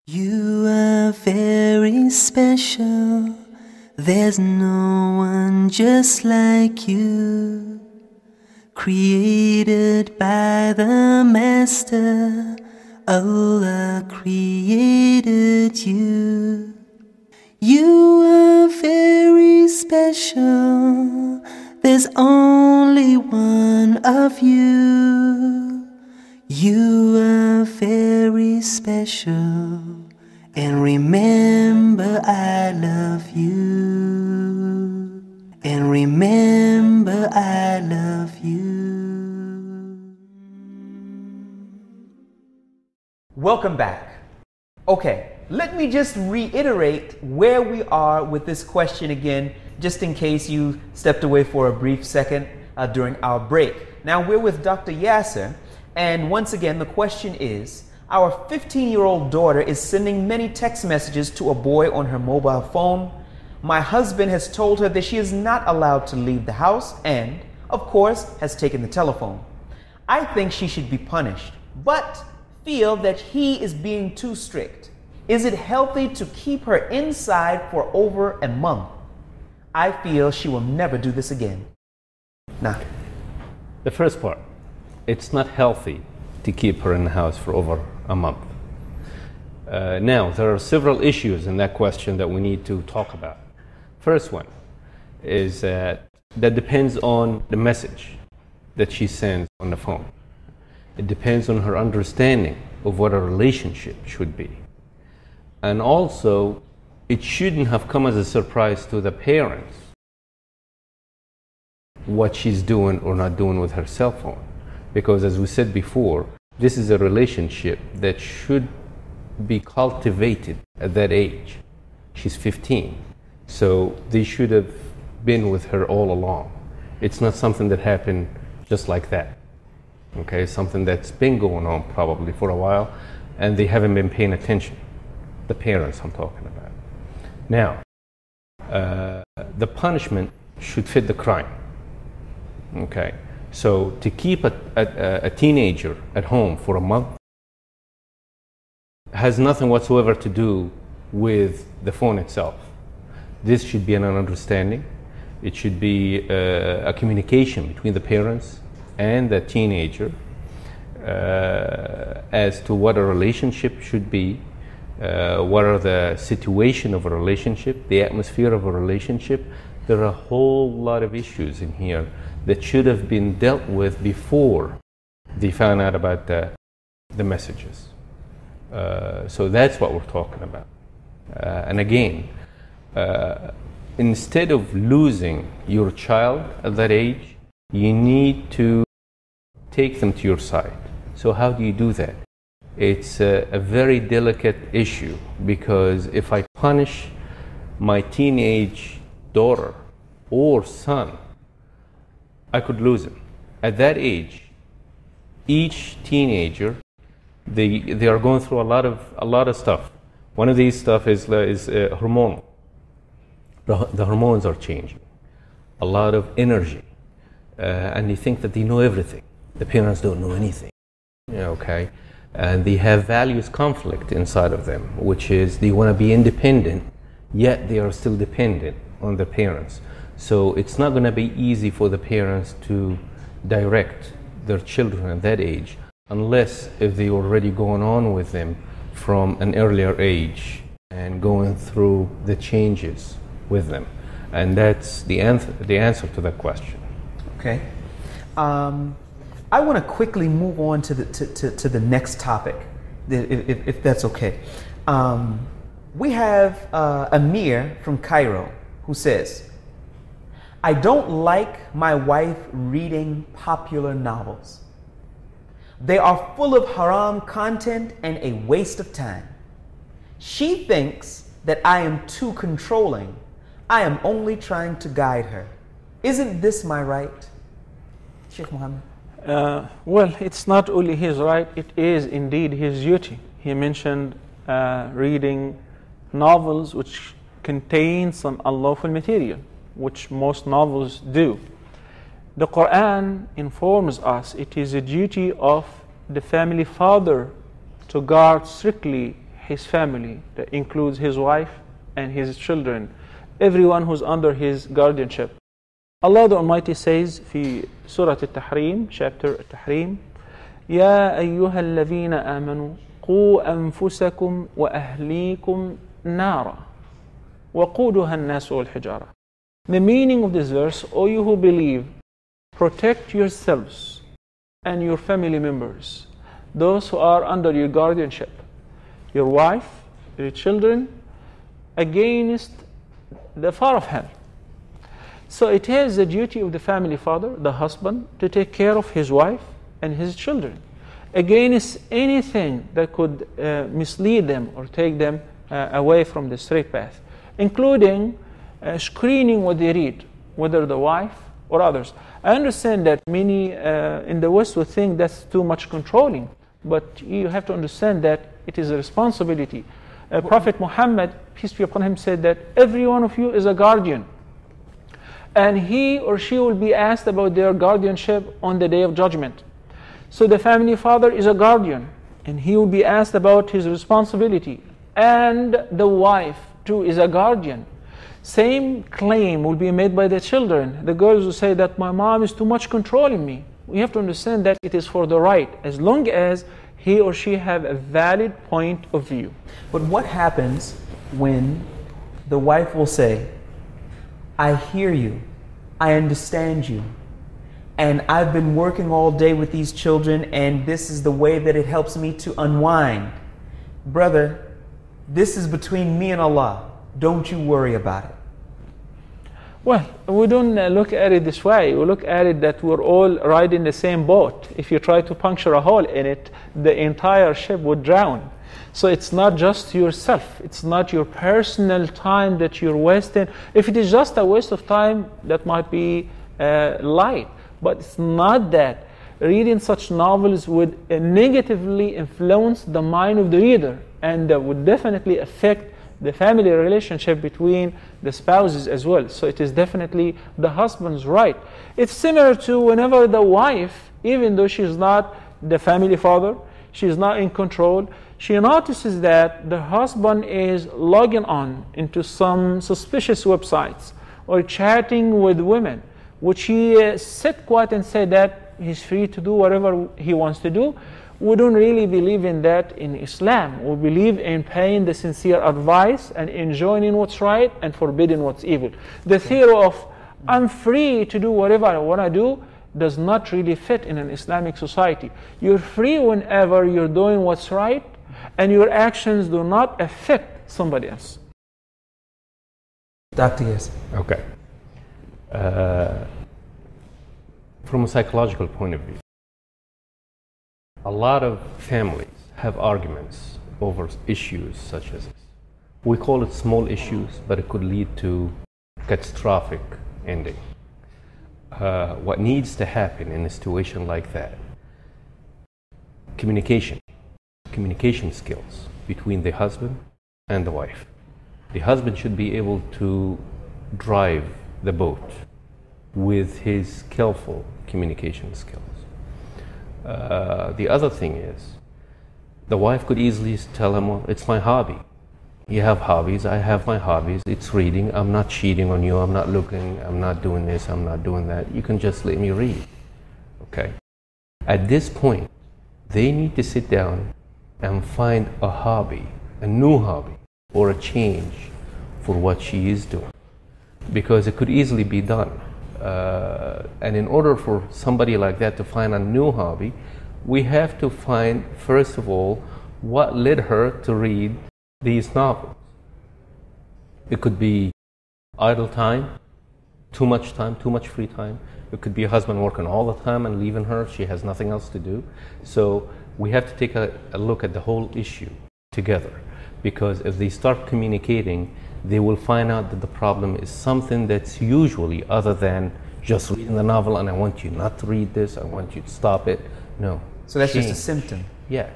You are very special. There's no one just like you. Created by the Master, Allah created you. You are very special. There's only one of you. You are very special. And remember, I love you. And remember, I love you. Welcome back. Okay, let me just reiterate where we are with this question again, just in case you stepped away for a brief second during our break. Now we're with Dr. Yasser, and once again the question is, our 15-year-old daughter is sending many text messages to a boy on her mobile phone. My husband has told her that she is not allowed to leave the house and, of course, has taken the telephone. I think she should be punished, but feel that he is being too strict. Is it healthy to keep her inside for over a month? I feel she will never do this again. Nah. The first part, it's not healthy to keep her in the house for over a month. Now, there are several issues in that question that we need to talk about. First one is that depends on the message that she sends on the phone. It depends on her understanding of what a relationship should be. And also, it shouldn't have come as a surprise to the parents what she's doing or not doing with her cell phone. Because as we said before, this is a relationship that should be cultivated at that age. She's 15, so they should have been with her all along. It's not something that happened just like that. Okay, something that's been going on probably for a while, and they haven't been paying attention. The parents I'm talking about. Now, the punishment should fit the crime. Okay. So to keep a teenager at home for a month has nothing whatsoever to do with the phone itself. This should be an understanding. It should be a communication between the parents and the teenager as to what a relationship should be, what are the situation of a relationship, the atmosphere of a relationship. There are a whole lot of issues in here that should have been dealt with before they found out about the messages. So that's what we're talking about. And again, instead of losing your child at that age, you need to take them to your side. So how do you do that? It's a very delicate issue, because if I punish my teenage daughter or son, I could lose him. At that age, each teenager, they are going through a lot of stuff. One of these stuff is hormonal. The hormones are changing. A lot of energy, and they think that they know everything. The parents don't know anything. Okay, and they have values conflict inside of them, which is they want to be independent, yet they are still dependent on their parents. So it's not going to be easy for the parents to direct their children at that age, unless if they already going on with them from an earlier age and going through the changes with them. And that's the answer to that question. Okay. I want to quickly move on to the next topic, if that's okay. We have Amir from Cairo who says, I don't like my wife reading popular novels. They are full of haram content and a waste of time. She thinks that I am too controlling. I am only trying to guide her. Isn't this my right? Sheikh Muhammad. Well, it's not only his right, it is indeed his duty. He mentioned reading novels which contain some unlawful material, which most novels do. The Qur'an informs us it is a duty of the family father to guard strictly his family, that includes his wife and his children, everyone who's under his guardianship. Allah the Almighty says في سورة التحريم, chapter التحريم, يا أيها الذين آمنوا قوا أنفسكم وأهليكم نارا وقودها الناس والحجارة. The meaning of this verse, O you who believe, protect yourselves and your family members, those who are under your guardianship, your wife, your children, against the fire of hell. So it is the duty of the family father, the husband, to take care of his wife and his children against anything that could mislead them or take them away from the straight path, including screening what they read, whether the wife or others. I understand that many in the West would think that's too much controlling, but you have to understand that it is a responsibility. Prophet Muhammad, peace be upon him, said that every one of you is a guardian, and he or she will be asked about their guardianship on the day of judgment. So the family father is a guardian, and he will be asked about his responsibility, and the wife too is a guardian. Same claim will be made by the children. The girls will say that my mom is too much controlling me. We have to understand that it is for the right, as long as he or she have a valid point of view. But what happens when the wife will say, I hear you, I understand you, and I've been working all day with these children, and this is the way that it helps me to unwind. Brother, this is between me and Allah. Don't you worry about it. Well, we don't look at it this way. We look at it that we're all riding the same boat. If you try to puncture a hole in it, the entire ship would drown. So it's not just yourself. It's not your personal time that you're wasting. If it is just a waste of time, that might be light. But it's not that. Reading such novels would negatively influence the mind of the reader, and that would definitely affect the family relationship between the spouses as well. So it is definitely the husband's right. It's similar to whenever the wife, even though she's not the family father, she's not in control, she notices that the husband is logging on into some suspicious websites or chatting with women, would she sit quiet and say that he's free to do whatever he wants to do? We don't really believe in that in Islam. We believe in paying the sincere advice and enjoining what's right and forbidding what's evil. The theory of I'm free to do whatever I want to do does not really fit in an Islamic society. You're free whenever you're doing what's right and your actions do not affect somebody else. Dr. Yes. Okay. From a psychological point of view, a lot of families have arguments over issues such as this. We call it small issues, but it could lead to catastrophic ending. What needs to happen in a situation like that? Communication skills between the husband and the wife. The husband should be able to drive the boat with his skillful communication skills. The other thing is, the wife could easily tell him, well, it's my hobby. You have hobbies, I have my hobbies. It's reading. I'm not cheating on you. I'm not looking. I'm not doing this. I'm not doing that. You can just let me read. Okay? At this point, they need to sit down and find a hobby, a new hobby, or a change for what she is doing. Because it could easily be done. And in order for somebody like that to find a new hobby, we have to find, first of all, what led her to read these novels. It could be idle time, too much free time. It could be a husband working all the time and leaving her. She has nothing else to do. So we have to take a look at the whole issue together. Because if they start communicating, they will find out that the problem is something that's usually other than just reading the novel and I want you not to read this, I want you to stop it. No. So that's just a symptom. Yeah.